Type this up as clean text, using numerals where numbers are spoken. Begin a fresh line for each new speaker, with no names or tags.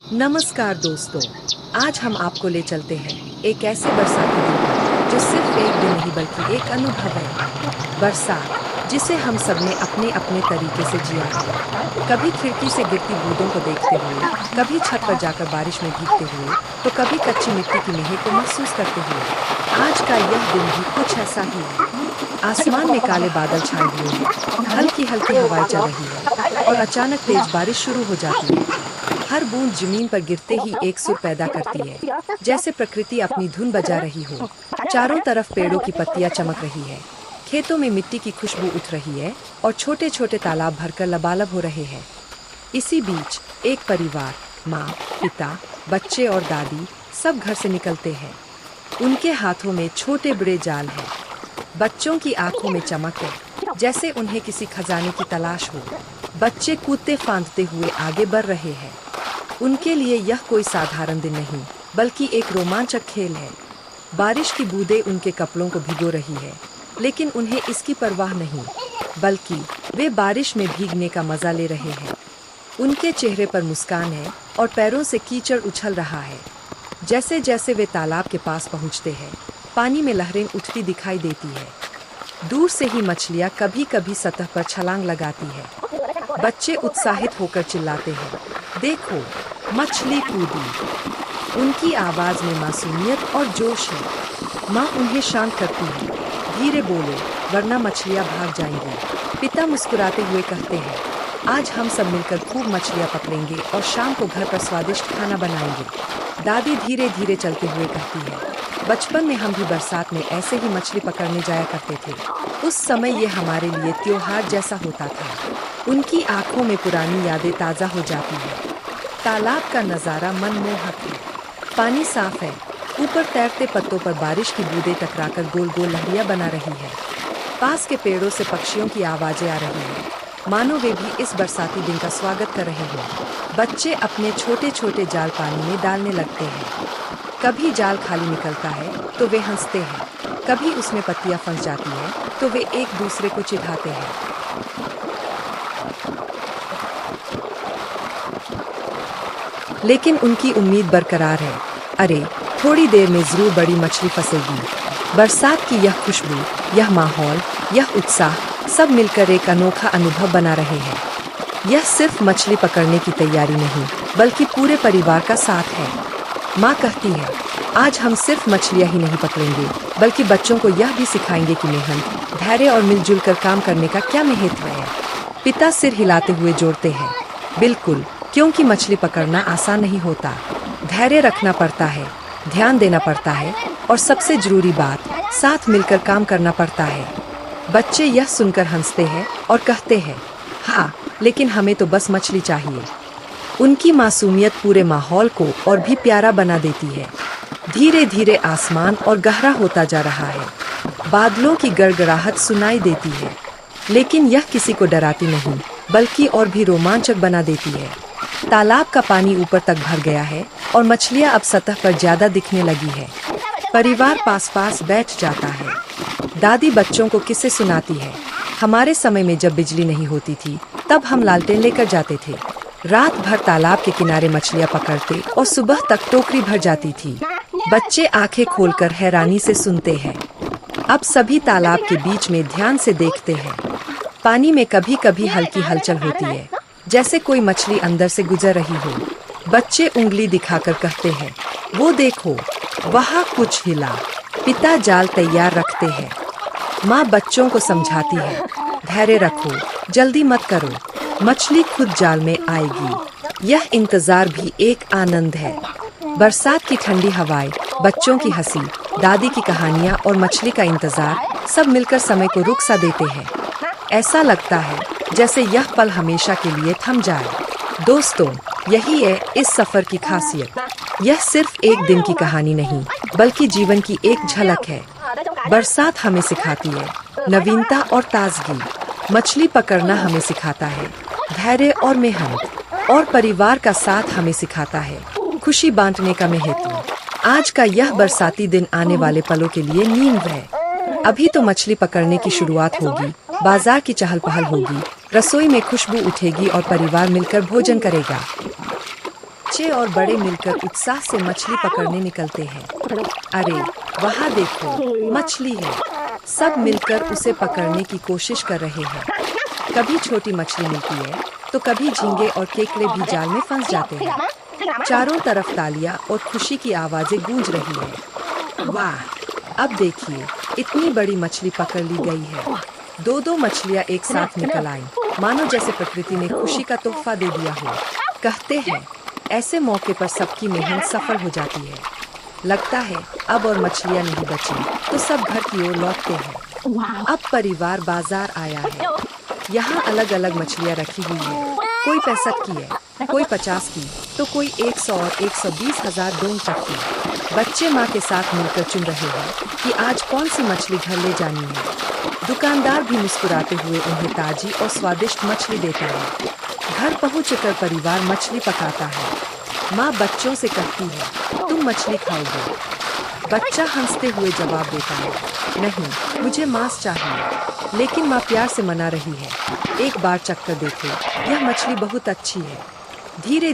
नमस्कार दोस्तों, आज हम आपको ले चलते हैं एक ऐसे बरसाती दिन पर जो सिर्फ एक दिन नहीं बल्कि एक अनुभव है। बरसात जिसे हम सबने अपने अपने तरीके से जिया है। कभी खिड़की से गिरती बूंदों को देखते हुए, कभी छत पर जाकर बारिश में भीगते हुए, तो कभी कच्ची मिट्टी की मेहक को महसूस करते हुए। आज का यह दिन भी कुछ ऐसा ही है। आसमान में काले बादल छाए हुए हैं, हल्की हल्की हवाएं चल रही है और अचानक तेज बारिश शुरू हो जाती है। हर बूंद जमीन पर गिरते ही एक सुर पैदा करती है, जैसे प्रकृति अपनी धुन बजा रही हो। चारों तरफ पेड़ों की पत्तियां चमक रही है, खेतों में मिट्टी की खुशबू उठ रही है और छोटे छोटे तालाब भरकर लबालब हो रहे हैं। इसी बीच एक परिवार, माँ, पिता, बच्चे और दादी सब घर से निकलते हैं। उनके हाथों में छोटे बड़े जाल हैं। बच्चों की आंखों में चमक है, जैसे उन्हें किसी खजाने की तलाश हो। बच्चे कूदते फांदते हुए आगे बढ़ रहे हैं। उनके लिए यह कोई साधारण दिन नहीं, बल्कि एक रोमांचक खेल है। बारिश की बूंदें उनके कपड़ों को भिगो रही है, लेकिन उन्हें इसकी परवाह नहीं, बल्कि वे बारिश में भीगने का मजा ले रहे हैं। उनके चेहरे पर मुस्कान है और पैरों से कीचड़ उछल रहा है। जैसे जैसे वे तालाब के पास पहुंचते हैं, पानी में लहरें उठती दिखाई देती है। दूर से ही मछलियां कभी कभी सतह पर छलांग लगाती है। बच्चे उत्साहित होकर चिल्लाते हैं, देखो, मछली कूदी। उनकी आवाज में मासूमियत और जोश है। माँ उन्हें शांत करती है, धीरे बोलो, वरना मछलियाँ भाग जाएंगी। पिता मुस्कुराते हुए कहते हैं, आज हम सब मिलकर खूब मछलियाँ पकड़ेंगे और शाम को घर पर स्वादिष्ट खाना बनाएंगे। दादी धीरे धीरे चलते हुए कहती है, बचपन में हम भी बरसात में ऐसे ही मछली पकड़ने जाया करते थे। उस समय ये हमारे लिए त्योहार जैसा होता था। उनकी आंखों में पुरानी यादें ताज़ा हो जाती है। तालाब का नज़ारा मनमोहक है। पानी साफ है, ऊपर तैरते पत्तों पर बारिश की बूंदें टकराकर गोल गोल लहरियां बना रही है। पास के पेड़ों से पक्षियों की आवाज़ें आ रही हैं, मानो वे भी इस बरसाती दिन का स्वागत कर रहे हों। बच्चे अपने छोटे छोटे जाल पानी में डालने लगते हैं। कभी जाल खाली निकलता है तो वे हंसते हैं, कभी उसमें पत्तियां फंस जाती हैं तो वे एक दूसरे को चिढ़ाते हैं। लेकिन उनकी उम्मीद बरकरार है, अरे थोड़ी देर में जरूर बड़ी मछली फंसेगी। बरसात की यह खुशबू, यह माहौल, यह उत्साह सब मिलकर एक अनोखा अनुभव बना रहे हैं। यह सिर्फ मछली पकड़ने की तैयारी नहीं, बल्कि पूरे परिवार का साथ है। माँ कहती है, आज हम सिर्फ मछलियाँ ही नहीं पकड़ेंगे, बल्कि बच्चों को यह भी सिखाएंगे कि मेहनत, धैर्य और मिलजुल कर काम करने का क्या महत्व है। पिता सिर हिलाते हुए जोड़ते हैं, बिल्कुल, क्योंकि मछली पकड़ना आसान नहीं होता। धैर्य रखना पड़ता है, ध्यान देना पड़ता है और सबसे जरूरी बात, साथ मिलकर काम करना पड़ता है। बच्चे यह सुनकर हंसते हैं और कहते हैं, हाँ, लेकिन हमें तो बस मछली चाहिए। उनकी मासूमियत पूरे माहौल को और भी प्यारा बना देती है। धीरे धीरे आसमान और गहरा होता जा रहा है। बादलों की गड़गड़ाहट सुनाई देती है, लेकिन यह किसी को डराती नहीं, बल्कि और भी रोमांचक बना देती है। तालाब का पानी ऊपर तक भर गया है और मछलियां अब सतह पर ज्यादा दिखने लगी है। परिवार पास पास बैठ जाता है। दादी बच्चों को किस्से सुनाती है, हमारे समय में जब बिजली नहीं होती थी, तब हम लालटेन लेकर जाते थे। रात भर तालाब के किनारे मछलियां पकड़ते और सुबह तक टोकरी भर जाती थी। बच्चे आंखें खोलकर हैरानी से सुनते हैं। अब सभी तालाब के बीच में ध्यान से देखते हैं। पानी में कभी कभी हल्की हलचल होती है, जैसे कोई मछली अंदर से गुजर रही हो। बच्चे उंगली दिखाकर कहते हैं, वो देखो, वहाँ कुछ हिला। पिता जाल तैयार रखते हैं। माँ बच्चों को समझाती है, धैर्य रखो, जल्दी मत करो, मछली खुद जाल में आएगी। यह इंतजार भी एक आनंद है। बरसात की ठंडी हवाएं, बच्चों की हंसी, दादी की कहानियाँ और मछली का इंतजार सब मिलकर समय को रुक सा देते हैं। ऐसा लगता है जैसे यह पल हमेशा के लिए थम जाए। दोस्तों, यही है इस सफर की खासियत। यह सिर्फ एक दिन की कहानी नहीं, बल्कि जीवन की एक झलक है। बरसात हमें सिखाती है नवीनता और ताजगी। मछली पकड़ना हमें सिखाता है धैर्य और मेहनत, और परिवार का साथ हमें सिखाता है खुशी बांटने का महत्व। आज का यह बरसाती दिन आने वाले पलों के लिए नींव है। अभी तो मछली पकड़ने की शुरुआत होगी, बाजार की चहल पहल होगी, रसोई में खुशबू उठेगी और परिवार मिलकर भोजन करेगा। बच्चे और बड़े मिलकर उत्साह से मछली पकड़ने निकलते हैं। अरे वहाँ देखो, मछली है। सब मिलकर उसे पकड़ने की कोशिश कर रहे हैं। कभी छोटी मछली मिलती है तो कभी झींगे और केकड़े भी जाल में फंस जाते हैं। चारों तरफ तालियां और खुशी की आवाजें गूंज रही है। वाह, अब देखिए, इतनी बड़ी मछली पकड़ ली गई है। दो मछलियां एक साथ निकल आईं, मानो जैसे प्रकृति ने खुशी का तोहफा दे दिया हो। कहते हैं, ऐसे मौके पर सबकी मेहनत सफल हो जाती है। लगता है अब और मछलियां नहीं बची, तो सब घर की ओर लौटते हैं। अब परिवार बाजार आया है। यहाँ अलग अलग मछलियाँ रखी हुई है। कोई 65 की है, कोई 50 की, तो कोई 100 और 120 हजार दोनों तक की। बच्चे माँ के साथ मिलकर चुन रहे हैं कि आज कौन सी मछली घर ले जानी है। दुकानदार भी मुस्कुराते हुए उन्हें ताजी और स्वादिष्ट मछली देता है। घर पहुँचकर परिवार मछली पकाता है। माँ बच्चों से कहती है, तुम मछली खाओगे? बच्चा हंसते हुए जवाब देता है, नहीं, मुझे मांस चाहिए। लेकिन माँ प्यार से मना रही है। एक बार चखकर देखो, यह मछली बहुत अच्छी है। धीरे धीरे